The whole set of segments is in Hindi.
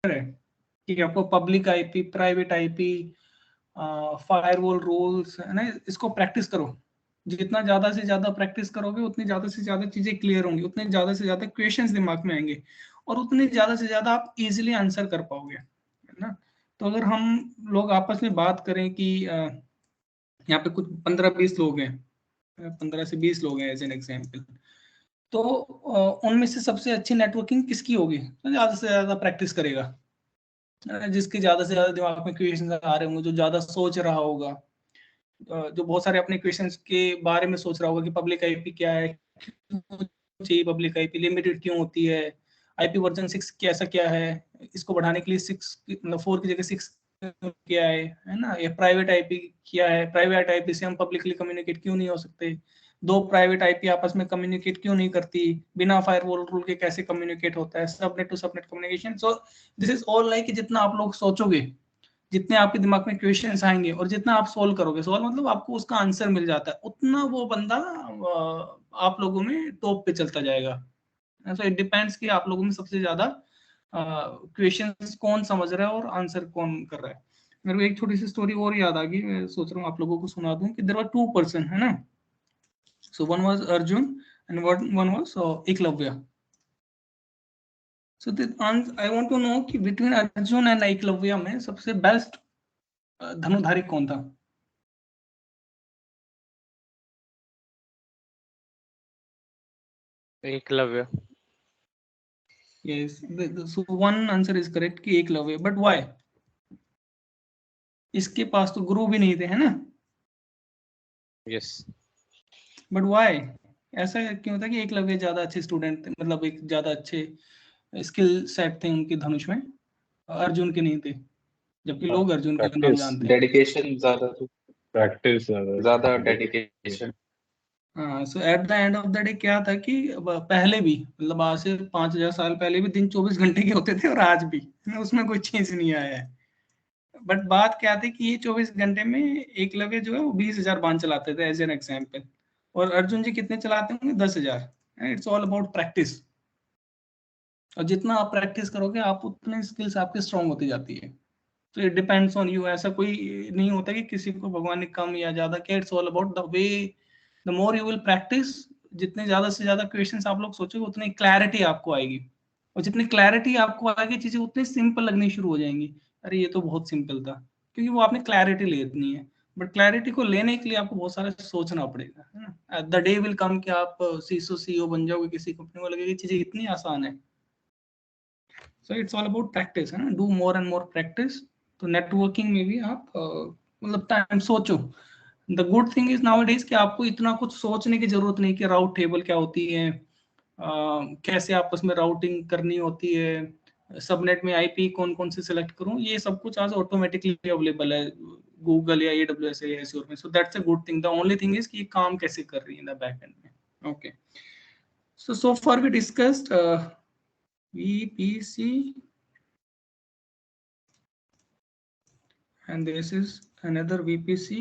है कि आपको public IP, private IP, firewall rules है ना, इसको प्रैक्टिस करो। जितना ज्यादा से ज्यादा प्रैक्टिस करोगे उतनी ज्यादा से ज्यादा चीजें क्लियर होंगी, उतने ज्यादा से ज्यादा क्वेश्चंस दिमाग में आएंगे और उतने ज्यादा से ज्यादा आप इजीली आंसर कर पाओगे, है ना। तो अगर हम लोग आपस में बात करें कि यहाँ पे कुछ 15-20 लोग हैं, 15 से 20 लोग हैं एज एन एग्जाम्पल, तो उनमें से सबसे अच्छी नेटवर्किंग किसकी होगी? तो ज्यादा से ज्यादा प्रैक्टिस करेगा, जिसके ज्यादा से ज्यादा दिमाग में क्वेश्चन आ रहे होंगे, जो ज्यादा सोच रहा होगा, जो बहुत सारे अपने क्वेश्चंस के बारे में सोच रहा होगा कि पब्लिक आईपी क्या है, क्यों चाहिए पब्लिक आईपी, लिमिटेड क्यों होती है, आईपी वर्जन 6 कैसा क्या है, इसको बढ़ाने के लिए 6 मतलब 4 की जगह 6 क्या है ना, ये प्राइवेट आईपी क्या है, प्राइवेट आईपी से हम पब्लिकली कम्युनिकेट क्यों नहीं हो सकते, दो प्राइवेट आईपी आपस में कम्युनिकेट क्यों नहीं करती, बिना फायरवॉल रूल के कैसे कम्युनिकेट होता है, subnet to subnet communication. So this is all like, जितना आप लोग सोचोगे, जितने आपके दिमाग में क्वेश्चंस आएंगे और जितना आप सोल्व करोगे, सोल्व मतलब आपको उसका आंसर मिल जाता है, उतना वो बंदा आप लोगों में टॉप पे चलता जाएगा। सो इट डिपेंड्स कि आप लोगों में सबसे ज्यादा क्वेश्चंस कौन समझ रहा है और आंसर कौन कर रहा है। मेरे को एक छोटी सी स्टोरी और याद आ गई, मैं सोच रहा हूँ आप लोगों को सुना दूं कि देयर वर टू पर्सन, है ना। So one was Arjun and one was Eklavya. So I want to know कि बिटवीन अर्जुन एंड एकलव्य में सबसे बेस्ट धनुधारी कौन था? Eklavya. Yes, so one answer is correct कि एकलव्य, but why? इसके पास तो गुरु भी नहीं थे, है ना। यस। But why? ऐसा क्यों था कि एकलव्य ज्यादा अच्छे स्टूडेंट थे, मतलब एक ज्यादा अच्छे स्किल सेट थे उनके धनुष में, अर्जुन के नहीं थे, जबकि लोग अर्जुन का नाम प्रैक्टिस, जानते हैं। डेडिकेशन ज्यादा थी, प्रैक्टिस ज्यादा डेडिकेशन। हाँ, so at the end of the day क्या था कि पहले भी, मतलब आज से 5,000 साल पहले भी दिन 24 घंटे के होते थे और आज भी, उसमें कोई चेंज नहीं आया है। बट बात क्या थी कि ये 24 घंटे में एकलव्य जो है वो 20,000 बाण चलाते थे एज एन एग्जाम्पल, और अर्जुन जी कितने चलाते होंगे? 10,000। इट्स ऑल अबाउट प्रैक्टिस, और जितना आप प्रैक्टिस करोगे आप उतने स्किल्स आपके स्ट्रांग होती जाती है। तो इट डिपेंड्स ऑन यू, ऐसा कोई नहीं होता कि किसी को भगवान ने कम या ज्यादा किया। It's all about the way, the more you will practice, जितने ज्यादा से ज्यादा क्वेश्चंस आप लोग सोचोगे उतनी क्लैरिटी आपको आएगी, और जितनी क्लैरिटी आपको आएगी चीजें उतनी सिंपल लगनी शुरू हो जाएंगी। अरे ये तो बहुत सिंपल था, क्योंकि वो आपने क्लैरिटी लेनी है। बट क्लैरिटी को लेने के लिए आपको बहुत सारा सोचना पड़ेगा, है ना। द डे विल कम कि आप सीसो सीईओ बन जाओगे किसी कंपनी को, लगेगी चीजें इतनी आसान है। So it's all about practice, है ना, do more and more practice. तो नेटवर्किंग में भी आप मतलब टाइम सोचो। The good thing is now days कि आपको इतना कुछ सोचने की जरूरत नहीं कि राउट टेबल क्या होती है, कैसे आपस में राउटिंग करनी होती है, सबनेट में आईपी कौन कौन से सिलेक्ट करूं, ये सब कुछ आज ऑटोमेटिकली अवेलेबल है गूगल या AWS या एज़्योर में। So that's a good thing. The only thing is कि काम कैसे कर रही है इन द बैक एंड में। Okay, so far we discussed VPC, and this is another VPC,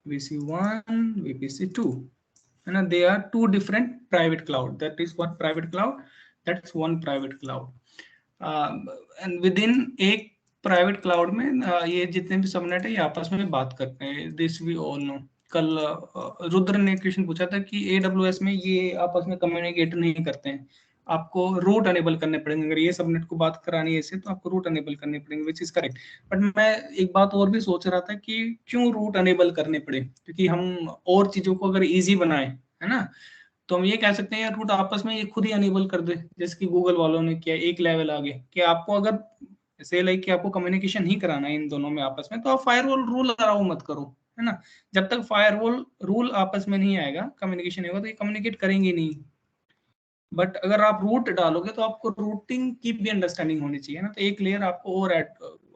VPC1, VPC2, and they are two different private cloud. That is one private cloud, that's one private cloud, and within एक प्राइवेट क्लाउड में ये जितने भी सबनेट है ये आपस में बात करते हैं, दिस वी ऑल नो। कल रुद्र ने क्वेश्चन पूछा था कि AWS में ये आपस में कम्युनिकेट नहीं करते हैं, आपको रूट अनेबल करने पड़ेंगे, अगर ये सबनेट को बात करानी है इससे तो आपको रूट अनेबल करने पड़ेंगे, विच इज करेक्ट। बट मैं एक बात और भी सोच रहा था कि क्यों रूट अनेबल करने पड़े, क्योंकि हम और चीजों को अगर इजी बनाए, है ना, तो हम ये कह सकते हैं यार रूट आपस में ये खुद ही अनेबल कर दे, जैसे कि गूगल वालों ने किया एक लेवल आगे, कि आपको अगर से लाइक कि आपको कम्युनिकेशन ही कराना है इन दोनों में आपस में, तो आप फायरवॉल रूल अलाउ मत करो, है ना। जब तक फायरवॉल रूल आपस में नहीं आएगा, कम्युनिकेशन नहीं होगा, तो ये कम्युनिकेट करेंगे नहीं। बट अगर आप रूट डालोगे तो आपको रूटिंग की भी अंडरस्टैंडिंग होनी चाहिए ना, तो एक लेयर आपको और ऐड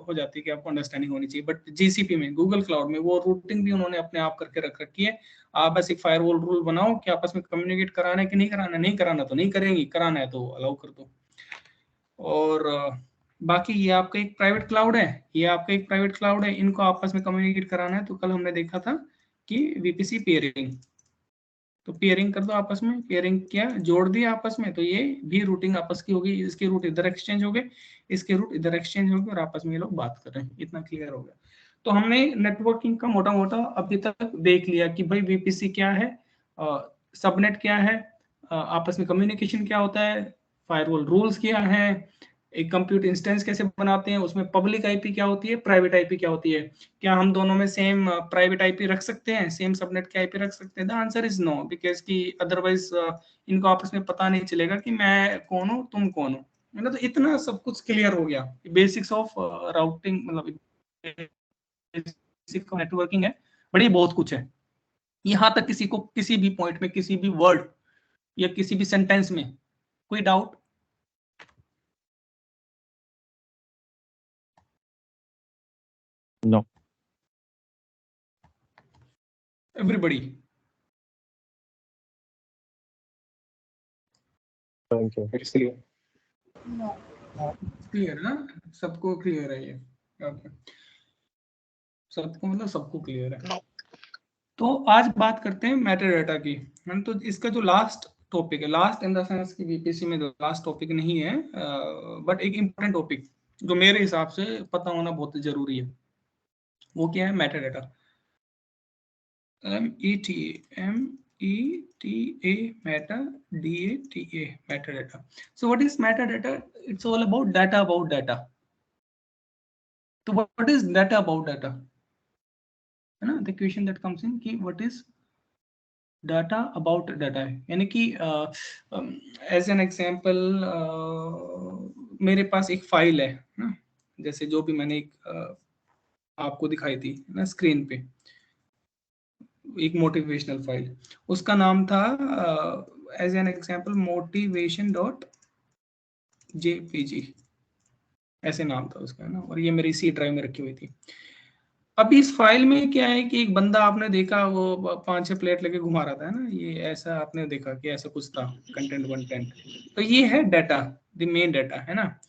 हो जाती है कि आपको अंडरस्टैंडिंग होनी चाहिए। बट GCP में, गूगल क्लाउड में, वो रूटिंग भी उन्होंने अपने आप करके रख रखी है। आप बस एक फायरवॉल रूल बनाओ कि आपस में कम्युनिकेट कराना है कि नहीं कराना, नहीं कराना तो नहीं करेंगी, कराना है तो अलाउ कर दो। और बाकी ये आपका एक प्राइवेट क्लाउड है, ये आपका एक प्राइवेट क्लाउड है, इनको आपस में कम्युनिकेट कराना है। तो कल हमने देखा था कि VPC पेयरिंग, तो पेयरिंग कर दो आपस में, पेयरिंग किया, जोड़ दिया आपस में, तो ये भी रूटिंग आपस की होगी, इसके रूट इधर एक्सचेंज हो गए, इसके रूट इधर एक्सचेंज हो गए और आपस में ये लोग बात कर रहे हैं। इतना क्लियर हो गया। तो हमने नेटवर्किंग का मोटा मोटा अभी तक देख लिया कि भाई वीपीसी क्या है, सबनेट क्या है, आपस में कम्युनिकेशन क्या होता है, फायरवॉल रूल्स क्या है, एक कंप्यूटर इंस्टेंस कैसे बनाते हैं, उसमें पब्लिक आईपी क्या होती है, प्राइवेट आईपी क्या होती है, क्या हम दोनों में सेम प्राइवेट आईपी रख सकते हैं, सेम सबनेट की आईपी रख सकते हैं? The answer is no, because कि अदरवाइज इनको आपस में पता नहीं चलेगा कि मैं कौन हूँ तुम कौन हो, है ना। तो इतना सब कुछ क्लियर हो गया, बेसिक्स ऑफ राउटिंग, मतलब बेसिक नेटवर्किंग है, बड़ी बहुत कुछ है। यहाँ तक किसी को किसी भी पॉइंट में, किसी भी वर्ड या किसी भी सेंटेंस में कोई doubt? No. Everybody Thank you. It's clear. Clear है ना? सबको क्लियर है ये? ओके, सबको मतलब सबको क्लियर है। तो आज बात करते हैं मेटाडाटा की, है ना। तो इसका जो लास्ट टॉपिक है, लास्ट इन द सेंस कि बीपीएससी में लास्ट टॉपिक नहीं है, बट एक इम्पोर्टेंट टॉपिक जो मेरे हिसाब से पता होना बहुत जरूरी है, वो क्या है? Metadata. META meta DATA metadata. So what is metadata? It's all about data about data. So what is data about data? है ना, the question that comes in कि what is data about data है, यानी कि as an example मेरे पास एक फाइल है ना, जैसे जो भी मैंने एक आपको दिखाई थी ना स्क्रीन पे, एक मोटिवेशनल फाइल, उसका नाम था as an example motivation dot JPG, ऐसे नाम था उसका ना, और ये मेरी सी ड्राइव में रखी हुई थी। अब इस फाइल में क्या है कि एक बंदा आपने देखा वो 5-6 प्लेट लेके घुमा रहा था, है ना, ये ऐसा आपने देखा कि ऐसा कुछ था कंटेंट। तो ये है डाटा, द मेन डाटा, है ना।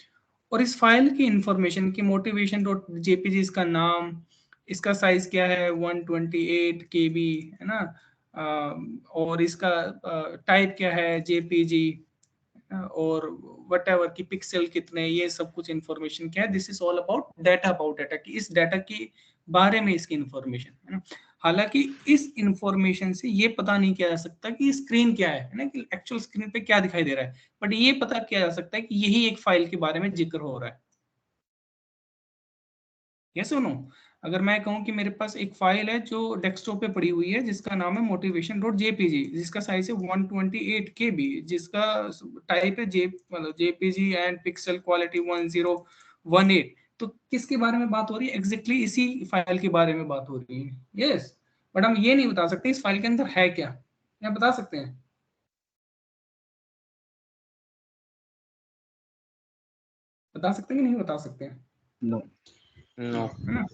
और इस फाइल की इंफॉर्मेशन की मोटिवेशन डॉट जेपीजी, इसका नाम, इसका साइज क्या है 128 केबी, है ना, और इसका टाइप क्या है जेपीजी, और वट एवर की पिक्सल कितने, ये सब कुछ इंफॉर्मेशन क्या है, this is all about data about data, कि इस डाटा के बारे में इसकी इंफॉर्मेशन, है ना। हालांकि इस इंफॉर्मेशन से ये पता नहीं किया जा सकता कि स्क्रीन क्या है ना, कि एक्चुअल स्क्रीन पे क्या दिखाई दे रहा है, बट ये पता किया जा सकता है कि यही एक फाइल के बारे में जिक्र हो रहा है। यस और नो? अगर मैं कहूं कि मेरे पास एक फाइल है जो डेस्कटॉप पे पड़ी हुई है जिसका नाम है मोटिवेशन डॉट जेपीजी, जिसका साइज है 128 केबी, जिसका टाइप है जे मतलब जेपीजी एंड पिक्सल क्वालिटी 1018, तो किसके बारे में बात हो रही है? एग्जैक्टली इसी फाइल के बारे में बात हो रही है। यस, बट हम ये नहीं बता सकते इस फाइल के अंदर है क्या, बता सकते हैं? बता सकते हैं कि नहीं बता सकते हैं? No. No. है ना,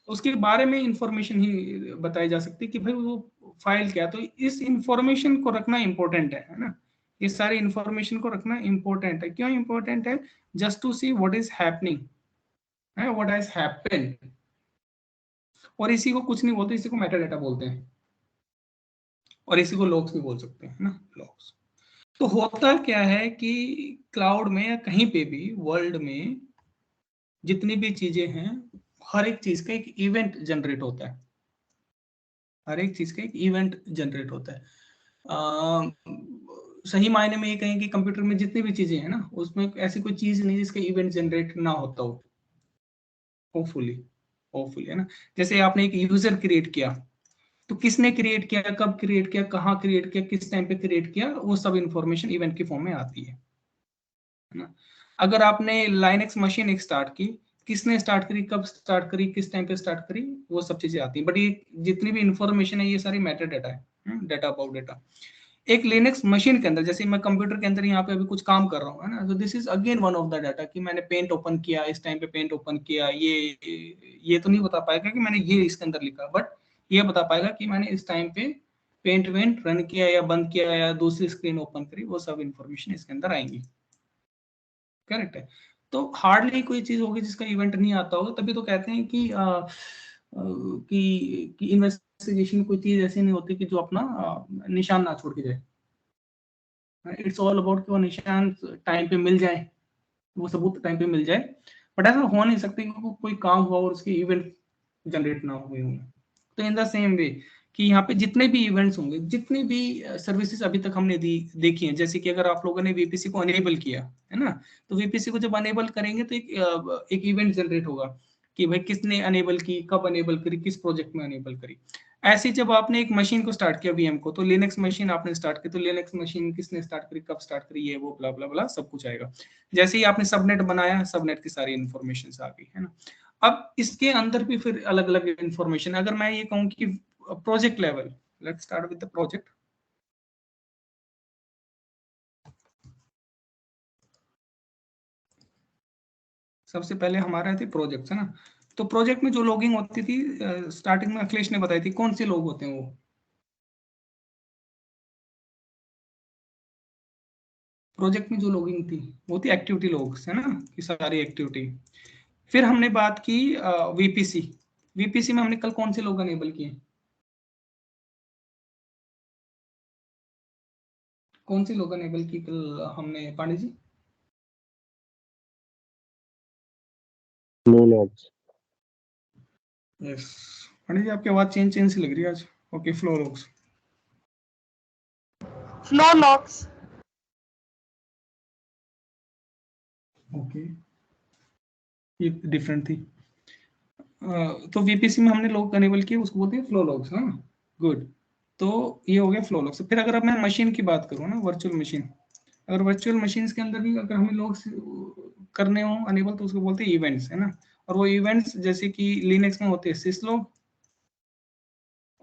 उसके बारे में इंफॉर्मेशन ही बताई जा सकती है कि भाई वो फाइल क्या है। तो इस इंफॉर्मेशन को रखना इंपॉर्टेंट है ना, ये सारी इंफॉर्मेशन को रखना इंपॉर्टेंट है। क्यों इंपॉर्टेंट है? Just to see what is happening, है व्हाट हैज हैपेंड। और इसी को कुछ नहीं बोलते, इसी को मेटाडाटा बोलते हैं, और इसी को लॉग्स भी बोल सकते हैं ना, लॉग्स। तो होता क्या है कि क्लाउड में या कहीं पे भी वर्ल्ड में जितनी भी चीजें हैं, हर एक चीज का एक इवेंट जनरेट होता है, हर एक चीज का एक इवेंट जनरेट होता है। सही मायने में ये कहें कि कंप्यूटर में जितनी भी चीजें हैं ना, उसमें ऐसी कोई चीज नहीं जिसका इवेंट जनरेट ना होता हो, होपफुली, होपफुली, है ना। जैसे आपने एक यूजर क्रिएट किया, तो किसने क्रिएट किया, कब क्रिएट किया, कहाँ क्रिएट किया, किस टाइम पे क्रिएट किया, वो सब इंफॉर्मेशन इवेंट की फॉर्म में आती है ना। अगर आपने लाइनक्स मशीन एक स्टार्ट की, किसने स्टार्ट करी, कब स्टार्ट करी, किस टाइम पे स्टार्ट करी, वो सब चीजें आती हैं। बट ये जितनी भी इंफॉर्मेशन है ये सारी मेटा डाटा है, डाटा अबाउट डाटा। एक लिनक्स मशीन के अंदर, जैसे मैं कंप्यूटर के अंदर यहाँ पे अभी कुछ काम कर रहा हूँ, है ना, तो this is again one of the data कि मैंने पेंट ओपन किया, इस टाइम पे पेंट ओपन किया, ये तो नहीं बता पाएगा कि मैंने ये इसके अंदर लिखा, बट ये बता पाएगा कि मैंने इस टाइम पे पेंट वेंट रन किया या बंद किया या दूसरी स्क्रीन ओपन करी, वो सब इंफॉर्मेशन इसके अंदर आएंगी। करेक्ट है। तो हार्डली कोई चीज होगी जिसका इवेंट नहीं आता होगा, तभी तो कहते हैं कि कि इन्वेस्टिगेशन कोई चीज ऐसी नहीं होती कि जो अपना निशान ना छोड़ के जाए। इट्स ऑल अबाउट कि वो निशान टाइम पे मिल जाए, वो सबूत टाइम पे मिल जाए, बट ऐसा हो नहीं सकता कि कोई काम हुआ और उसके इवेंट जनरेट ना हुए होंगे। तो इन द सेम वे कि यहाँ पे जितने भी इवेंट्स होंगे, जितनी भी सर्विसेज अभी तक हमने देखी हैं, जैसे कि अगर आप लोगों ने वीपीसी को अनेबल किया है ना, तो वीपीसी को जब अनेबल करेंगे तो एक इवेंट जनरेट होगा कि भाई किसने अनेबल की, कब अनेबल करी, किस प्रोजेक्ट में अनेबल करी। ऐसे जब आपने एक मशीन को स्टार्ट किया वीएम को, तो लिनक्स मशीन आपने स्टार्ट की, तो लिनक्स मशीन किसने स्टार्ट करी, कब स्टार्ट करी, ये वो ब्ला ब्ला ब्ला सब कुछ आएगा। जैसे ही आपने सबनेट बनाया, सबनेट की सारी इन्फॉर्मेशन आ गई है ना। अब इसके अंदर भी फिर अलग अलग इन्फॉर्मेशन, अगर मैं ये कहूँ कि project level, let's start with the project. सबसे पहले हमारा थी प्रोजेक्ट है ना। तो प्रोजेक्ट में जो लॉगिंग होती थी, स्टार्टिंग में अखिलेश ने बताई थी, कौन से लोग होते हैं वो? प्रोजेक्ट में जो लॉगिंग थी वो थी एक्टिविटी लॉग्स है ना, कि सारी एक्टिविटी। फिर हमने बात की वीपीसी। वीपीसी में हमने कल कौन से लोग अनेबल किए? कौन से लोग अनेबल की कल हमने Pandey ji? Flow logs. Yes Pandey ji, आपकी आवाज चेंज चेंज सी लग रही है आज। Okay, flow logs. Flow logs. Okay, ये डिफरेंट थी। तो वीपीसी में हमने लोग अनेबल किए, उसको बोलते हैं फ्लो लॉग्स। हाँ, गुड। तो ये हो गया फ्लो लॉग्स। फिर अगर अब मैं मशीन की बात करूँ ना, वर्चुअल मशीन, अगर वर्चुअल मशीन्स के अंदर भी अगर हमें लोग करने हो अनेबल, तो उसको बोलते हैं इवेंट्स है ना। और वो इवेंट्स जैसे कि लिनक्स में होते हैं सिसलोग,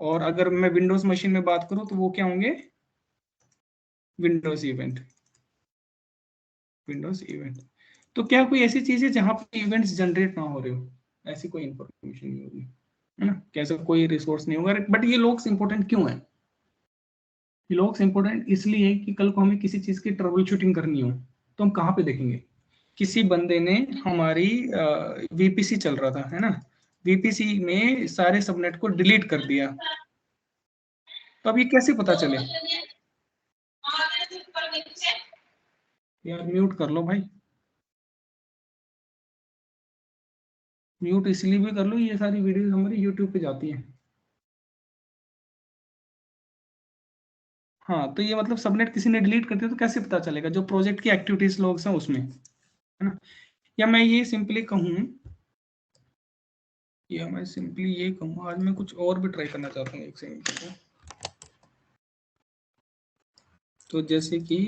और अगर मैं विंडोज मशीन में बात करूं तो वो क्या होंगे? Windows event. Windows event. तो क्या कोई ऐसी चीज है जहां पर इवेंट्स जनरेट ना हो रहे हो? ऐसी कोई इंफॉर्मेशन नहीं होगी है ना, कैसा कोई रिसोर्स नहीं होगा। बट ये लॉग्स इंपॉर्टेंट क्यों है? ये लॉग्स इंपॉर्टेंट इसलिए है कि कल को हमें किसी चीज की ट्रबल शूटिंग करनी हो तो हम कहाँ पे देखेंगे? किसी बंदे ने हमारी वीपीसी चल रहा था है ना, वीपीसी में सारे सबनेट को डिलीट कर दिया, तो अब ये कैसे पता चले? यार म्यूट कर लो भाई, म्यूट इसलिए भी कर लो, ये सारी वीडियोस हमारी यूट्यूब पे जाती हैं। हाँ, तो ये मतलब सबनेट किसी ने डिलीट कर दिया तो कैसे पता चलेगा? जो प्रोजेक्ट की एक्टिविटीज लॉग्स हैं उसमें, है ना। या मैं ये सिंपली कहूँ, आज मैं कुछ और भी ट्राई करना चाहता हूँ, एक सेकंड। तो जैसे कि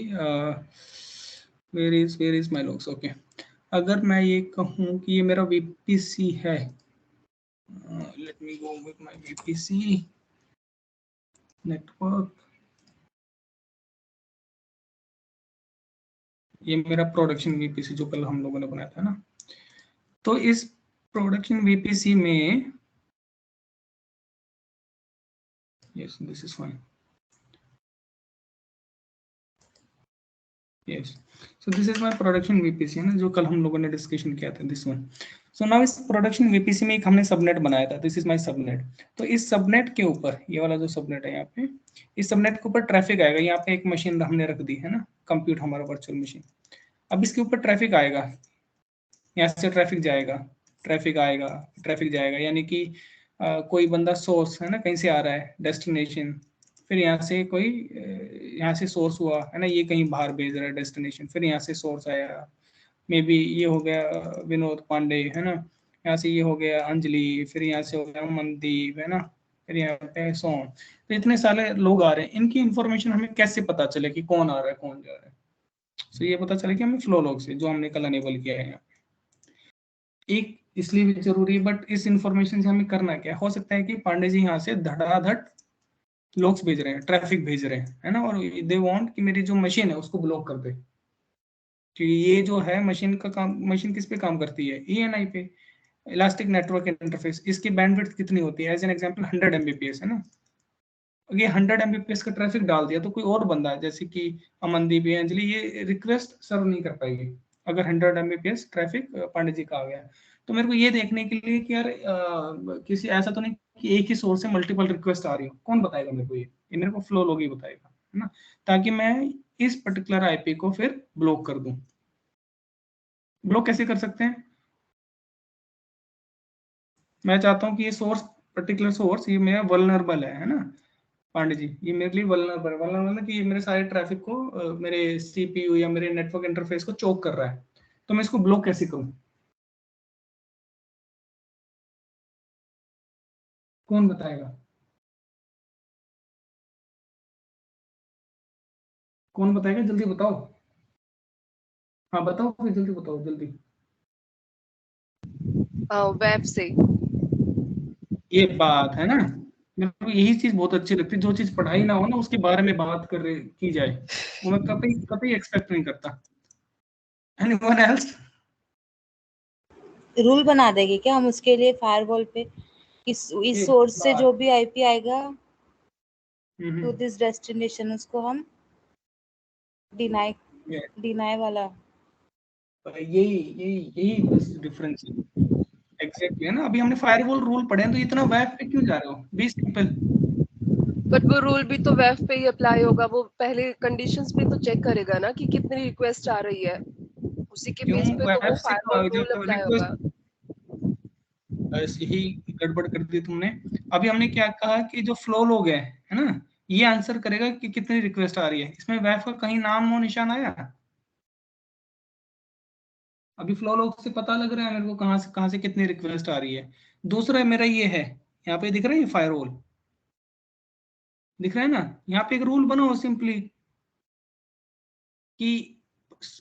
where is my logs. Okay, अगर मैं ये कहूँ कि ये मेरा वीपीसी है, let me go with my VPC network, ये मेरा प्रोडक्शन वीपीसी जो कल हम लोगों ने बनाया था ना। तो इस प्रोडक्शन वीपीसी में, yes this is fine, yes, so this is my production VPC है ना, जो कल हम लोगों ने डिस्कशन किया था, दिस वन। सो नाउ इस प्रोडक्शन वीपीसी में एक हमने सबनेट बनाया था, दिस इज माय सबनेट। तो इस सबनेट के ऊपर, ये वाला जो सबनेट है यहाँ पे, इस सबनेट के ऊपर ट्रैफिक आएगा। यहाँ पे एक मशीन हमने रख दी है ना, कंप्यूट हमारा वर्चुअल मशीन। अब इसके ऊपर ट्रैफिक आएगा, यहाँ से ट्रैफिक जाएगा, ट्रैफिक आएगा, ट्रैफिक जाएगा, यानी कि कोई बंदा सोर्स है ना, कहीं से आ रहा है डेस्टिनेशन, फिर यहाँ से कोई यहाँ से सोर्स हुआ है ना, ये कहीं बाहर भेज रहा है डेस्टिनेशन, फिर यहाँ से सोर्स आया, मे बी ये हो गया विनोद पांडे है ना, यहाँ से ये हो गया अंजलि, फिर यहाँ से हो गया मनदीप है ना, फिर यहाँ पे सोन। तो इतने सारे लोग आ रहे हैं, इनकी इंफॉर्मेशन हमें कैसे पता चले कि कौन आ रहा है कौन जा रहा है? तो ये पता चले कि हमें फ्लो लॉग से, जो हमने कल अनेबल किया है। एक इसलिए भी जरूरी है, बट इस इंफॉर्मेशन से हमें करना क्या हो सकता है कि पांडे जी यहाँ से धड़ाधड़ लोग भेज रहे हैं, ट्रैफिक भेज रहे हैं है ना, और दे वांट कि मेरी जो मशीन है उसको ब्लॉक कर दे, कि ये जो है मशीन का काम, मशीन किस पे काम करती है? ENI पे, इलास्टिक नेटवर्क इंटरफेस। इसकी बैंडविड्थ कितनी होती है? एज एन एग्जांपल 100 Mbps है ना। ये 100 Mbps का ट्रैफिक डाल दिया तो कोई और बंदा है जैसे कि अमनदीप या अंजलि, ये रिक्वेस्ट सर्व नहीं कर पाएगी अगर 100 Mbps ट्रैफिक पांडे जी का आ गया। तो मेरे को ये देखने के लिए कि यार किसी ऐसा तो नहीं कि कि एक ही सोर्स से मल्टीपल रिक्वेस्ट आ रही हो? कौन बताएगा मेरे को? ये मेरे को फ्लो लॉग ही बताएगा, है ना, ताकि मैं इस पर्टिकुलर आईपी को फिर ब्लॉक कर दूं। ब्लॉक कैसे कर सकते हैं? मैं चाहता हूं कि ये सोर्स, पर्टिकुलर सोर्स, ये मेरा वल्नरेबल है ना पांडे जी, ये मेरे लिए वल्नरेबल है। वल्नरेबल कि ये मेरे सारे ट्रैफिक को मेरे सीपीयू या मेरे नेटवर्क इंटरफेस को चोक कर रहा है, तो मैं इसको ब्लॉक कैसे करूं? कौन बताएगा? कौन बताएगा? जल्दी बताओ। हाँ बताओ, फिर जल्दी बताओ, जल्दी। वेब से। ये बात है ना, मेरे को यही चीज बहुत अच्छी लगती है, जो चीज पढ़ाई ना हो ना उसके बारे में बात की जाए, वो मैं कभी कभी एक्सपेक्ट नहीं करता। Anyone else? रूल बना देंगे क्या हम उसके लिए फायरवॉल पे, इस सोर्स से जो भी आईपी आएगा टू दिस डेस्टिनेशन उसको हम डिनाई वाला। यही बस डिफरेंस है। एग्जैक्टली है ना। अभी हमने फायरवॉल रूल पढ़े हैं, तो इतना वेब पे क्यों जा रहे हो? Be simple. बट वो रूल भी तो वेब पे ही अप्लाई होगा, वो पहले कंडीशंस भी तो चेक करेगा ना कि कितनी रिक्वेस्ट आ रही है, उसी के बेस पे तो वो फायरवॉल रूल अप्लाई होगा। बस यही गड़बड़ कर दी तुमने। अभी हमने क्या कहा कि जो फ्लो लॉग है ना, ये आंसर करेगा कि कितनी रिक्वेस्ट आ रही है। इसमें वेब का कहीं नाम हो निशान आया? अभी फ्लो लॉग से पता लग रहा है मेरे को कहां से कितनी रिक्वेस्ट आ रही है। दूसरा मेरा ये है, यहाँ पे दिख रहा है ये फायरवॉल, दिख रहा है ना? यहाँ पे एक रूल बनाओ सिंपली कि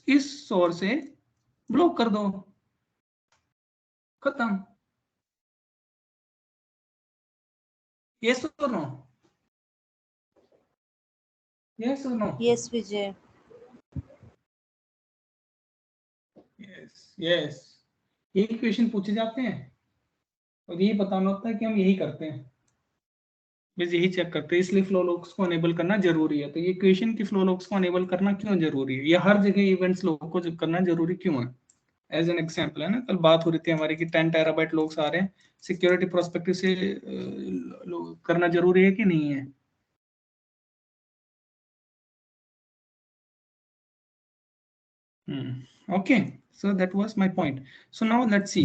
इस सोर्स से ब्लॉक कर दो, खत्म। यस और नो? यस और no? Yes Vijay. Yes yes. यही क्वेश्चन पूछे जाते हैं और यही बताना होता है कि हम यही करते हैं, बस यही चेक करते हैं। इसलिए फ्लो लॉग्स को अनेबल करना जरूरी है। तो ये क्वेश्चन की फ्लो लॉग्स को अनेबल करना क्यों जरूरी है, या हर जगह इवेंट्स लोगों को करना जरूरी क्यों है? एज एन एग्जांपल है ना, कल बात हो रही थी हमारी कि 10 टेराबाइट लोग आ रहे हैं, सिक्योरिटी प्रोस्पेक्टिव से करना जरूरी है कि नहीं है? Okay, so that was my point. So now let's see.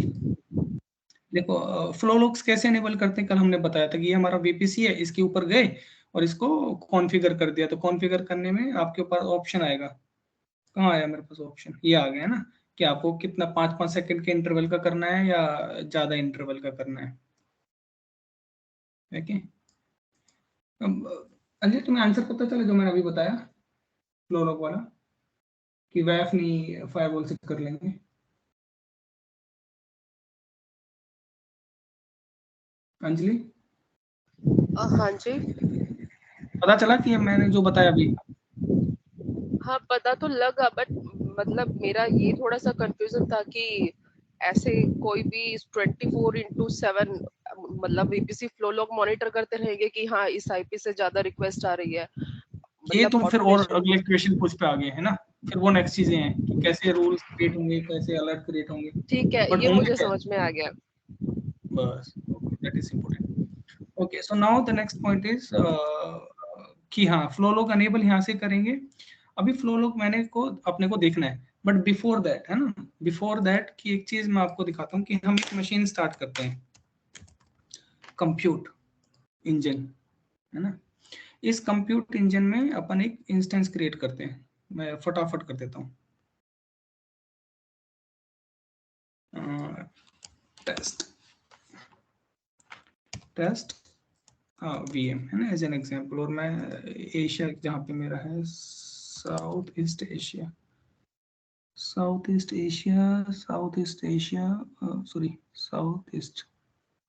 देखो फ्लो लॉग्स कैसे एनेबल करते हैं, कल हमने बताया था कि ये हमारा वीपीसी है, इसके ऊपर गए और इसको कॉन्फ़िगर कर दिया। तो कॉन्फ़िगर करने में आपके ऊपर ऑप्शन आएगा, कहाँ आया मेरे पास ऑप्शन, ये आ गया ना, कि आपको कितना 5-5 सेकंड के इंटरवल का करना है या ज्यादा इंटरवल का करना है। ओके, अंजलि तुम्हें आंसर पता चला जो मैंने अभी बताया फ्लो लॉग वाला, कि वैफ नहीं फायरवॉल से कर लेंगे? अंजलि हाँ जी, पता चला कि मैंने जो बताया अभी? हाँ पता तो लगा, बट मतलब मेरा ये थोड़ा सा कंफ्यूजन था कि ऐसे कोई भी 24/7 मतलब वीपीसी फ्लो लॉग मॉनिटर करते रहेंगे कि हाँ इस आईपी से ज्यादा रिक्वेस्ट आ रही है। ये मतलब तुम फिर और ऑटोमेशन। अगले क्वेश्चन पूछ पे आ गए है ना, फिर वो नेक्स्ट चीजें हैं कि कैसे रूल्स क्रिएट होंगे, कैसे अलर्ट क्रिएट होंगे। ठीक है, बट ये होंगे मुझे क्या? समझ में आ गया। बस okay, that is important. Okay, so now the next point is कि हाँ फ्लो लॉग अनेबल यहाँ से करेंगे। अभी फ्लो लॉग मैंने को अपने को देखना है, बट बिफोर दैट है ना, बिफोर दैट की एक चीज मैं आपको दिखाता हूँ कि हम एक मशीन स्टार्ट करते हैं, कंप्यूट इंजन है ना। इस कंप्यूट इंजन में अपन एक इंस्टेंस क्रिएट करते हैं। मैं फटाफट कर देता हूँ, टेस्ट टेस्ट वीएम है ना, एज एन एग्जांपल। और मैं एशिया जहाँ पे मेरा है, South East Asia, South East Asia, South East Asia, sorry South East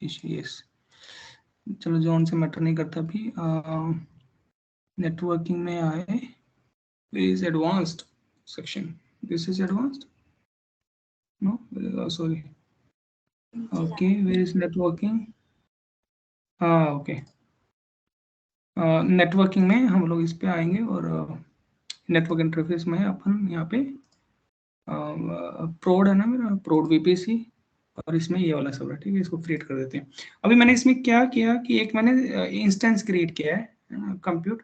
Asia, yes. चलो जोन से मैटर नहीं करता अभी। नेटवर्किंग में आए, is advanced section, this is advanced, no sorry, okay where is networking, हाँ ओके। नेटवर्किंग में हम लोग इस पे आएंगे और नेटवर्क इंटरफेस में अपन यहाँ पे प्रोड है ना मेरा, प्रोड वीपीसी और इसमें ये वाला सब है, ठीक है। इसको क्रिएट कर देते हैं। अभी मैंने इसमें क्या किया कि एक मैंने इंस्टेंस क्रिएट किया है कंप्यूट,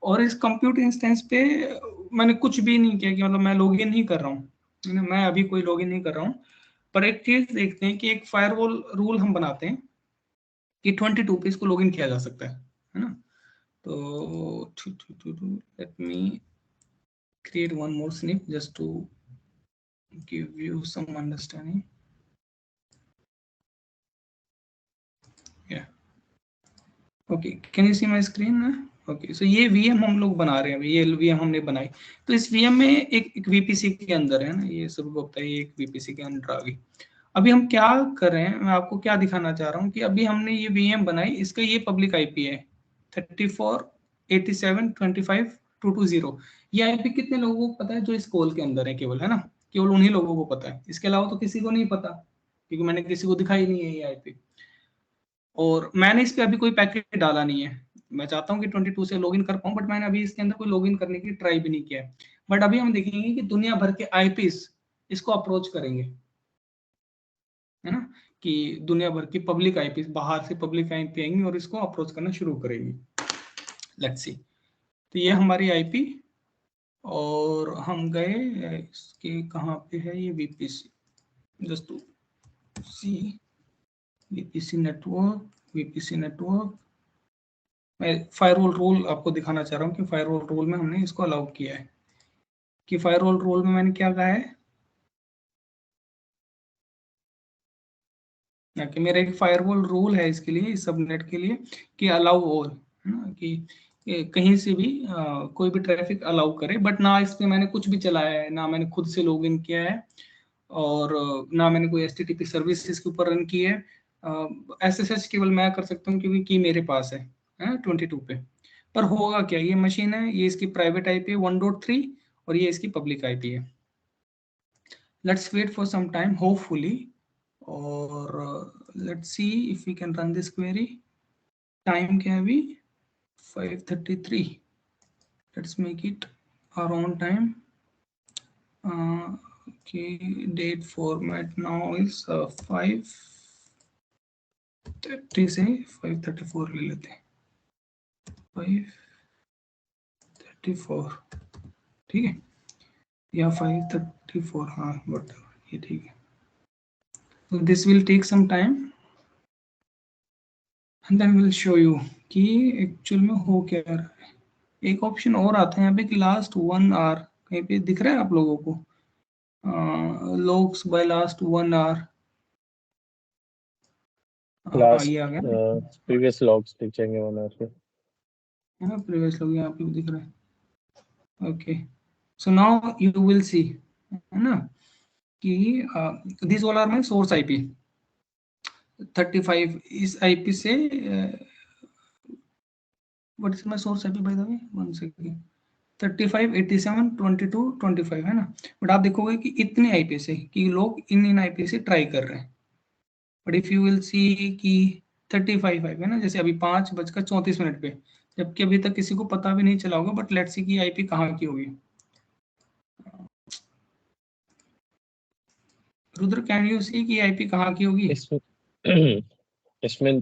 और इस कंप्यूट इंस्टेंस पे मैंने कुछ भी नहीं किया कि मतलब मैं लॉगिन नहीं कर रहा हूँ, मैं अभी कोई लॉगिन नहीं कर रहा हूँ। पर एक चीज देखते हैं कि एक फायरवॉल रूल हम बनाते हैं कि 22 पे इसको लॉगिन किया जा सकता है ना। तो let me create one more snip just to give you some understanding. Yeah, okay, can you see my screen? Okay, so ये वीएम हम लोग बना रहे हैं अभी, ये वीएम हमने बनाई। तो इस वीएम में एक वीपीसी के अंदर है ना, ये सबको पता है, ये एक वीपीसी के अंदर आ गई। अभी हम क्या कर रहे हैं, मैं आपको क्या दिखाना चाह रहा हूँ कि अभी हमने ये वीएम बनाई, इसका ये पब्लिक आईपी है 3487252220। ये आईपी कितने लोगों को पता है? जो इस कॉल के अंदर है केवल, है ना, केवल उन्हीं लोगों को पता है, इसके अलावा तो किसी को नहीं पता, क्योंकि मैंने किसी को दिखाई नहीं है ये आईपी। और मैंने इस पे अभी कोई पैकेट डाला नहीं है। मैं चाहता हूँ कि 22 से लॉगिन कर पाऊँ, बट मैंने अभी इसके अंदर कोई लॉगिन करने की ट्राई भी नहीं किया है। बट अभी हम देखेंगे कि दुनिया भर के आईपीस इसको अप्रोच करेंगे, है ना, कि दुनिया भर की पब्लिक आईपी, बाहर से पब्लिक आईपी आएंगी और इसको अप्रोच करना शुरू करेंगी। Let's see. तो ये हमारी आईपी, और हम गए इसके, कहाँ पे है ये VPC, just to see VPC network, VPC network. मैं फायरवॉल रोल आपको दिखाना चाह रहा हूँ कि फायरवॉल रोल में हमने इसको अलाउ किया है। कि फायरवॉल रोल में मैंने क्या कहा है कि मेरा एक फायरवॉल रूल है इसके लिए, इस सबनेट के लिए, कि अलाउ ऑल, है ना, कि कहीं से भी कोई भी ट्रैफिक अलाउ करे। बट ना इस पे मैंने कुछ भी चलाया है, ना मैंने खुद से लॉगिन किया है, और ना मैंने कोई एचटीटीपी सर्विस इसके ऊपर रन की है। एसएसएच केवल मैं कर सकता हूँ क्योंकि की मेरे पास है 22 पे। पर होगा क्या, ये मशीन है, ये इसकी प्राइवेट आईपी है 1.3, और ये इसकी पब्लिक आईपी है। Let's wait for some time, hopefully, और let's see if we can run this query. Time क्या है अभी 5:33. Let's make it our own time. Okay, date format now is 5:30 से 5:34 ले लेते हैं, 5:34, ठीक है, या 5:34, हाँ बट ये ठीक है। So this will take some time and then we'll show you कि एक्चुअल में हो क्या रहा है। एक ऑप्शन और आता है यहाँ पे कि लास्ट 1 आवर, कहीं पे दिख रहा है आप लोगों को? लॉग्स बाय लास्ट 1 आवर, ये आ गया प्रीवियस लॉग्स दिख जाएंगे 1 आवर के, है ना, प्रीवियस लॉग यहाँ पे भी दिख रहा है। Okay, so now you will see, है ना, कि this all are my source IP 35। इस आईपी से what is my source IP by the way, 1 second, 35 87 22 25, है ना। बट आप देखोगे कि इतने आईपी से, कि लोग इन आईपी से ट्राई कर रहे हैं। बट इफ यू विल सी कि 35 है ना, जैसे अभी 5:34 पे, जबकि अभी तक किसी को पता भी नहीं चला होगा। बट लेट्स सी कि आईपी कहाँ की होगी। रुद्र, कैन यू सी कि आईपी कहाँ की होगी? इसमें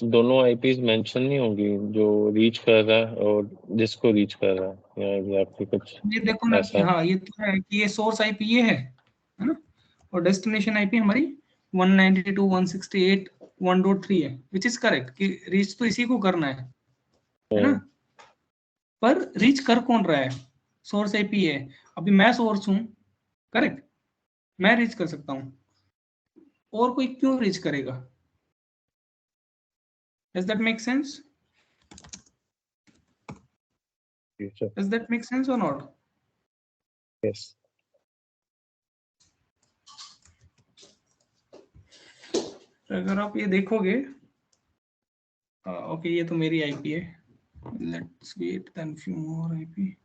दोनों आईपीज मेंशन नहीं होंगी, जो रीच कर रहा है और जिसको रीच कर रहा है, या एग्जैक्टली कुछ ये देखो ना कि हाँ, ये तो है कि ये सोर्स आईपी ये है ना, और डेस्टिनेशन आईपी हमारी 192.168.1.3 है, विच इज करेक्ट, कि रीच तो इसी को करना है ना। पर रीच कर कौन रहा है? सोर्स आईपी है। अभी मैं सोर्स हूं, करेक्ट, मैं रीच कर सकता हूं, और कोई क्यों रीच करेगा? Does that make sense? Does that make sense or not? Yes. अगर आप ये देखोगे, ओके, ये तो मेरी आईपी है। Let's wait then few more IP.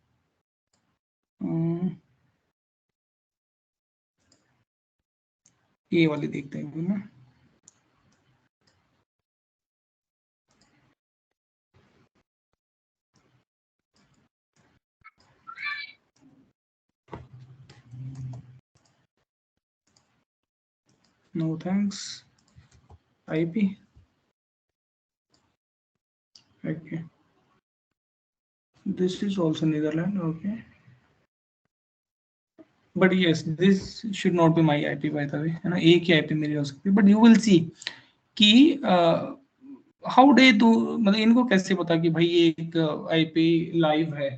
ये वाली देखते हैं ना। No thanks. IP. Okay. This is also Netherlands. Okay. But yes, this should not be my IP by the way. है ना, एक ही IP मेरी हो सकती है. But you will see कि हाउ डे तो मतलब इनको कैसे पता कि भाई ये एक IP लाइव है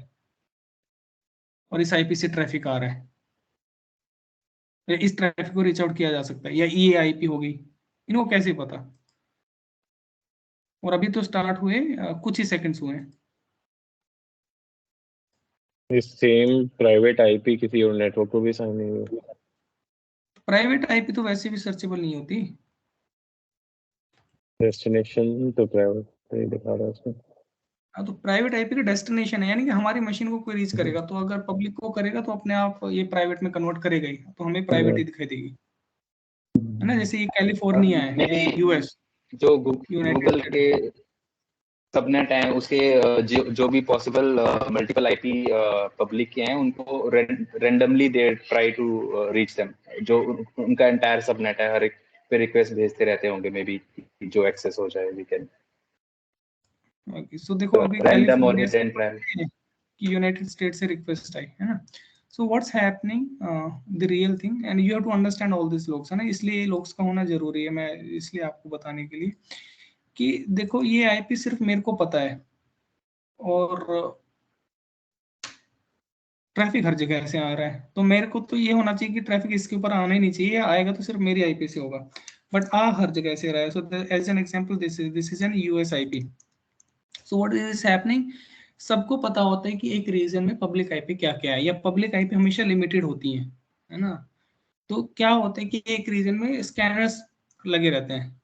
और इस IP से ट्रैफिक आ रहा है, इस ट्रैफिक को रीच आउट किया जा सकता है, या ये IP होगी, इनको कैसे पता? और अभी तो स्टार्ट हुए कुछ ही सेकंड्स हुए हैं. सेम प्राइवेट आईपी किसी और नेटवर्क को भी साइन नहीं हुई. प्राइवेट आईपी तो वैसे भी सर्चेबल नहीं होती. डेस्टिनेशन तो प्राइवेट ही दिखा रहा है उसमें. हाँ, तो प्राइवेट आईपी का डेस्टिनेशन है, यानी कि हमारी मशीन को कोई रीच करेगा तो अगर पब्लिक को करेगा तो अपने आप ये प्राइवेट में कन्वर्ट करेगा ही, तो हमें प्राइवेट ही दिखाई देगी, है ना. जैसे ये कैलिफोर्निया है, Maybe यूएस, जो यूनाइटेड गूगल स्टेट. के सबनेट हैं उसके जो भी पॉसिबल मल्टीपल आईपी पब्लिक के हैं उनको randomly they try to reach them. जो उनका एंटायर सबनेट है, हर एक पे रिक्वेस्ट भेजते रहते होंगे, मे बी जो एक्सेस हो जाए वी कैन. सो देखो अभी रैंडम और कैलिफोर्निया हिट एंड रन. कि यूनाइटेड स्टेट से रिक्वेस्ट आई, है ना. So what's happening, the real thing, and you have to understand all this logs, है ना. इसलिए लोग्स का होना जरूरी है, मैं इसलिए आपको बताने के लिए कि देखो ये आईपी सिर्फ मेरे को पता है और ट्रैफिक हर जगह से आ रहा है, तो मेरे को तो ये होना चाहिए कि ट्रैफिक इसके ऊपर आना ही नहीं चाहिए, आएगा तो सिर्फ मेरी आईपी से होगा, बट आ हर जगह से रहा है. So as an example this is an US IP. So what is happening, सबको पता होता है कि एक रीजन में पब्लिक आईपी क्या क्या है, या पब्लिक आईपी हमेशा लिमिटेड होती है ना. तो क्या होता है कि एक रीजन में स्कैनर्स लगे रहते हैं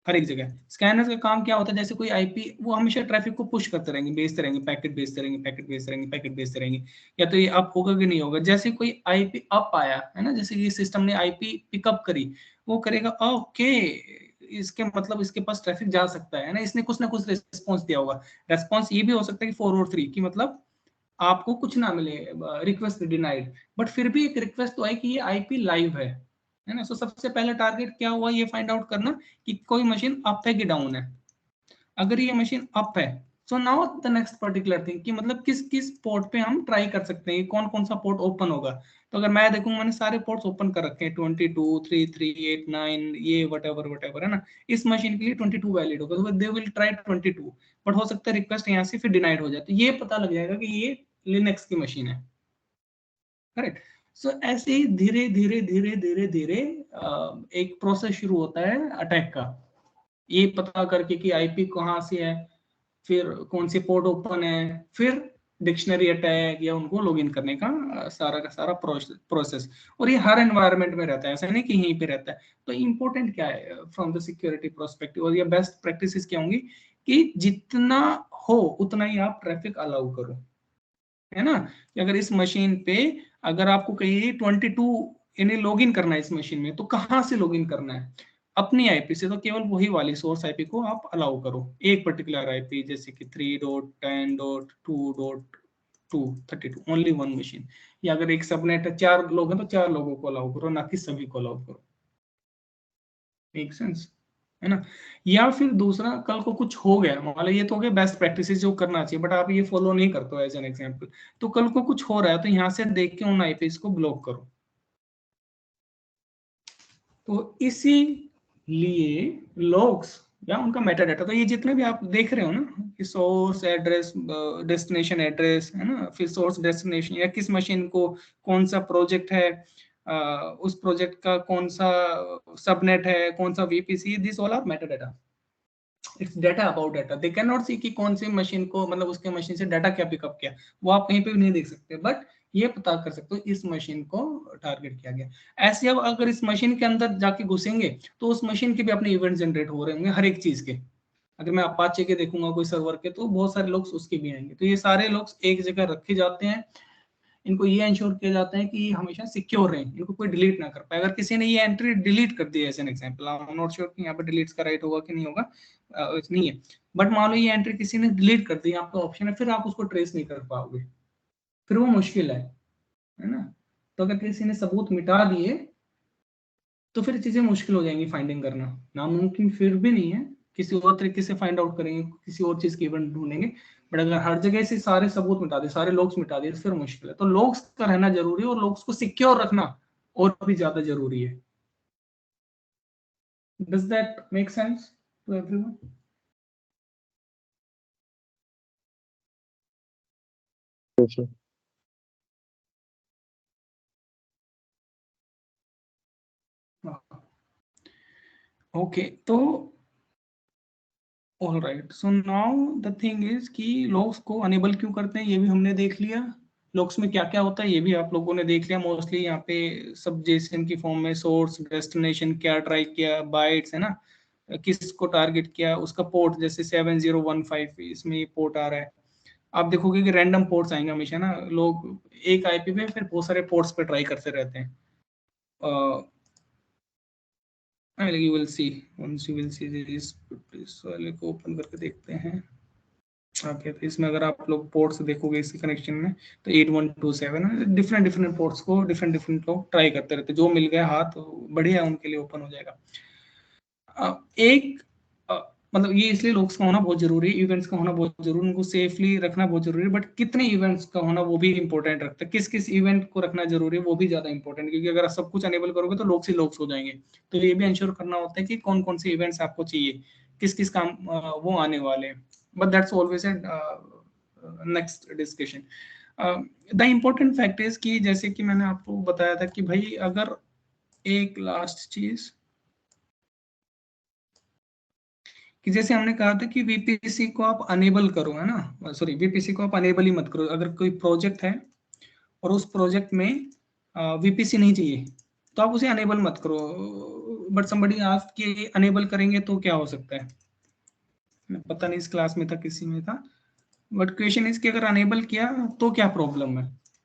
हर एक जगह. स्कैनर्स का काम क्या होता है, जैसे कोई आईपी वो हमेशा ट्रैफिक को पुश करते रहेंगे, भेजते रहेंगे, पैकेट भेजते रहेंगे, पैकेट भेजते रहेंगे, पैकेट भेजते रहेंगे, या तो ये अप होगा कि नहीं होगा. जैसे कोई आईपी अप आया, है ना, जैसे ये सिस्टम ने आईपी पिकअप करी, वो करेगा ओके, इसके मतलब इसके पास ट्रैफिक जा सकता है ना, इसने कुछ ना कुछ रिस्पॉन्स दिया होगा. रेस्पॉन्स ये भी हो सकता है कि 4 और 3 की मतलब आपको कुछ ना मिले, रिक्वेस्ट डिनाइड, बट फिर भी एक रिक्वेस्ट तो आई कि ये आईपी लाइव है ना. सो सबसे पहला टारगेट क्या हुआ, ये फाइंड आउट करना कि कोई मशीन अप है कि डाउन है. अगर ये मशीन अप है, so now the next particular thing कि मतलब किस किस पोर्ट पे हम ट्राई कर सकते हैं, कौन कौन सा पोर्ट ओपन होगा. तो अगर मैं देखूं, मैंने सारे पोर्ट्स ओपन कर रखे हैं, 22, 33, 8, 9, ये वट है ना. इस मशीन के लिए 22 वैलिड होगा, तो दे विल ट्राई 22, बट हो सकता है रिक्वेस्ट यहाँ से फिर डिनाइड हो जाए, तो ये पता लग जाएगा कि ये लिनक्स की मशीन है. करेक्ट. सो ऐसे ही धीरे धीरे धीरे धीरे धीरे एक प्रोसेस शुरू होता है अटैक का, ये पता करके कि आईपी कहाँ से है, फिर कौन से पोर्ट ओपन है, फिर डिक्शनरी अटैक या उनको लॉगिन करने का सारा प्रोसेस. और ये हर एनवायरनमेंट में रहता है, ऐसा नहीं कि यहीं पे रहता है. तो इम्पोर्टेंट क्या है फ्रॉम द सिक्योरिटी पर्सपेक्टिव, और ये बेस्ट प्रैक्टिसेस क्या होंगी कि जितना हो उतना ही आप ट्रैफिक अलाउ करो, है ना. कि अगर इस मशीन पे अगर आपको कहीं 22 यानी लॉगिन करना है इस मशीन में, तो कहाँ से लॉगिन करना है, अपनी आईपी से, तो केवल वही वाली सोर्स आईपी को आप अलाउ करो, एक पर्टिकुलर आईपी, जैसे कि 3.10.2.232, ओनली वन मशीन. या अगर एक सबनेट है, 4 लोग हैं तो 4 लोगों को अलाउ करो, ना कि सभी को अलाउ करो. मेक सेंस, है ना. या फिर दूसरा, कल को कुछ हो गया, मान लो ये तो हो गया बेस्ट प्रैक्टिसेस जो करना चाहिए, बट आप ये फॉलो नहीं करते हो एज एन एग्जांपल, तो कल को कुछ हो रहा है तो यहाँ से देख के उन आईपीस को ब्लॉक करो. तो इसीलिए लॉग्स या उनका मेटा डाटा, तो ये जितने भी आप देख रहे हो ना कि सोर्स एड्रेस, डेस्टिनेशन एड्रेस, है ना, फिर सोर्स डेस्टिनेशन, या किस मशीन को कौन सा प्रोजेक्ट है, उस प्रोजेक्ट का कौन सा सबनेट है, कौन सा VPC, this all are metadata. It's data about data. They can not see कि कौन सी मशीन को मतलब उसके मशीन से डाटा क्या पिकअप किया, वो आप कहीं पे भी नहीं देख सकते, बट ये पता कर सकते हो इस मशीन को टारगेट किया गया. ऐसे अब अगर इस मशीन के अंदर जाके घुसेंगे तो उस मशीन के भी अपने इवेंट जनरेट हो रहे होंगे हर एक चीज के. अगर मैं अपाचे के देखूंगा कोई सर्वर के, तो बहुत सारे लोग उसके भी आएंगे. तो ये सारे लोग एक जगह रखे जाते हैं, इनको ये इंश्योर किया जाता है कि हमेशा सिक्योर रहें, इनको कोई डिलीट ना कर पाए. अगर किसी ने ये एंट्री डिलीट कर दी, as an example, I am not sure कि यहाँ पे डिलीट का राइट होगा कि नहीं होगा, नहीं है, बट मान लो ये एंट्री किसी ने डिलीट कर दी, आपका ऑप्शन है, फिर आप उसको ट्रेस नहीं कर पाओगे, फिर वो मुश्किल है ना. तो अगर किसी ने सबूत मिटा दिए तो फिर चीजें मुश्किल हो जाएंगी फाइंडिंग करना। नामुमकिन फिर भी नहीं है, किसी और तरीके से फाइंड आउट करेंगे, किसी और चीज की इवेंट ढूंढेंगे। बट अगर हर जगह से सारे सबूत मिटा दे, सारे लॉग्स मिटा दिए, तो फिर मुश्किल है। तो लॉग्स का रहना जरूरी है, और लॉग्स को सिक्योर रखना और भी ज्यादा जरूरी है। Does that make sense to everyone? Yes, sir. Okay, तो all right, so now the thing is कि लॉग्स को अनेबल क्यों करते हैं, ये भी हमने देख लिया। लॉग्स में क्या क्या होता है ये भी आप लोगों ने देख लिया। मोस्टली यहाँ पे सब जेसन की फॉर्म में सोर्स, डेस्टिनेशन, क्या ट्राई किया, बाइट्स है ना, किसको टारगेट किया, उसका पोर्ट, जैसे 7015 इसमें पोर्ट आ रहा है। आप देखोगे कि रैंडम पोर्ट्स आएंगे हमेशा ना, लोग एक आईपी पे फिर बहुत सारे पोर्ट्स पे ट्राई करते रहते हैं। you will see, once you will see this, वाले को ओपन करके देखते हैं। ओके, तो इसमें अगर आप लोग पोर्ट्स देखोगे इसके कनेक्शन में, तो 8127 डिफरेंट डिफरेंट पोर्ट्स को डिफरेंट डिफरेंट लोग ट्राई करते रहते हैं। जो मिल गया हाथ बढ़िया, उनके लिए ओपन हो जाएगा। एक मतलब ये इसलिए लोग्स का होना बहुत जरूरी है, इवेंट्स का होना बहुत जरूरी, उनको सेफली रखना बहुत जरूरी है। बट कितने इवेंट्स का होना वो भी इंपॉर्टेंट रखता है, किस किस इवेंट को रखना जरूरी है वो भी ज्यादा इंपॉर्टेंट है। क्योंकि अगर आप सब कुछ अनेबल करोगे तो लोग से लोग हो जाएंगे। तो ये भी इंश्योर करना होता है कि कौन कौन से इवेंट्स आपको चाहिए, किस किस काम वो आने वाले हैं। But that's always A next discussion. The important fact is कि जैसे कि मैंने आपको बताया था कि भाई अगर एक लास्ट चीज कि जैसे हमने कहा था कि वीपीसी को आप अनेबल करो, है ना, सॉरी वीपीसी को आप अनेबल ही मत करो। अगर कोई प्रोजेक्ट है और उस प्रोजेक्ट में वीपीसी नहीं चाहिए तो आप उसे अनेबल मत करो। बट समबडी आस्क्ड कि अनेबल करेंगे तो क्या हो सकता है, पता नहीं इस क्लास में था किसी में था, बट क्वेश्चन इज कि अगर अनेबल किया तो क्या प्रॉब्लम है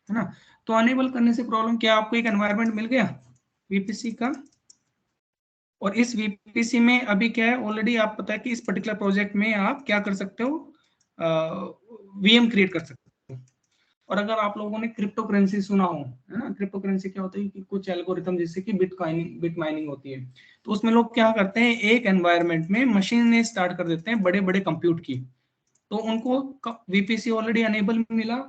ना। तो अनेबल करने से प्रॉब्लम क्या, आपको एक एनवायरनमेंट मिल गया वीपीसी का, और इस वीपीसी में अभी क्या है, ऑलरेडी आप पता है कि इस पर्टिकुलर प्रोजेक्ट में आप क्या कर सकते हो, वीएम क्रिएट कर सकते हो। और अगर आप लोगों ने क्रिप्टो करेंसी सुना हो, है ना, क्रिप्टो करेंसी क्या होता है कि कुछ एल्गोरिथम जैसे कि बिट माइनिंग होती है, तो उसमें लोग क्या करते हैं, एक एनवायरनमेंट में मशीन स्टार्ट कर देते हैं बड़े बड़े कंप्यूट की। तो उनको वीपीसी ऑलरेडी अनेबल मिला,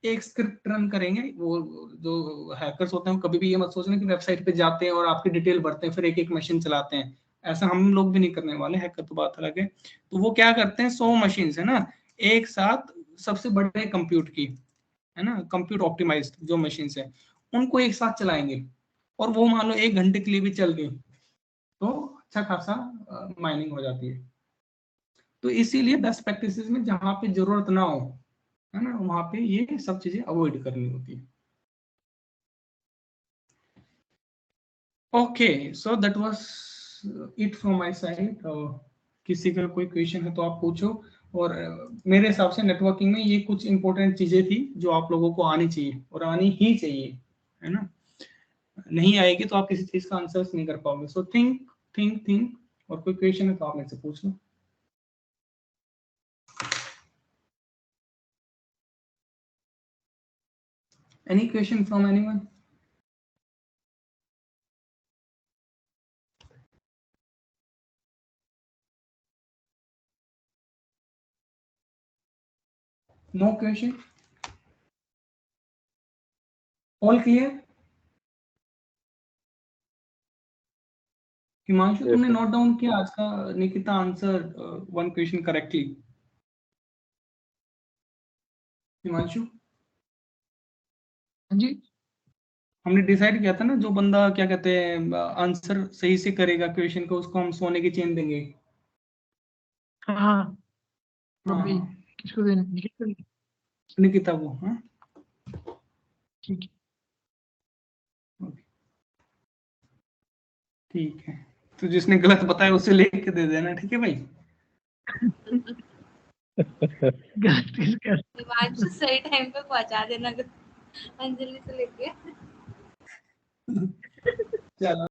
एक स्क्रिप्ट रन करेंगे। वो जो हैकर्स होते हैं कभी भी ये मत सोचना कि वेबसाइट पे जाते हैं और आपकी डिटेल भरते हैं फिर एक एक मशीन चलाते हैं। ऐसा हम लोग भी नहीं करने वाले, हैकर तो बात अलग है। तो वो क्या करते हैं, 100 मशीन है ना एक साथ, सबसे बड़े कंप्यूट की, है ना, कंप्यूट ऑप्टिमाइज्ड जो मशीन है, उनको एक साथ चलाएंगे। और वो मान लो 1 घंटे के लिए भी चल गई तो अच्छा खासा माइनिंग हो जाती है। तो इसीलिए बेस्ट प्रैक्टिसेस में जहां पे जरूरत ना हो, है ना, वहां पे ये सब चीजें अवॉइड करनी होती है। Okay, so that was it from my side. किसी का कोई क्वेश्चन है तो आप पूछो। और मेरे हिसाब से नेटवर्किंग में ये कुछ इंपॉर्टेंट चीजें थी जो आप लोगों को आनी चाहिए और आनी ही चाहिए, है ना। नहीं आएगी तो आप किसी चीज का आंसर नहीं कर पाओगे। सो थिंक और कोई क्वेश्चन है तो आप मेरे से पूछ लो। Any question from anyone? No question? All clear? Himanshu, Yes, तुमने sir. नोट डाउन किया आज का Nikita answer one question correctly? Himanshu ji हमने डिसाइड किया था ना, जो बंदा क्या कहते हैं आंसर सही से करेगा क्वेश्चन को, उसको हम सोने की चेन देंगे। हाँ हाँ तो हाँ भाई हाँ, किसको देना, निकिता को? निकिता को। हाँ ठीक है। ठीक है, तो जिसने गलत बताया उसे लेके दे देना, ठीक है भाई। गलत किसका? हिमांशु सही टाइम पे पहुंचा देना अंजलि से लेके। चलो।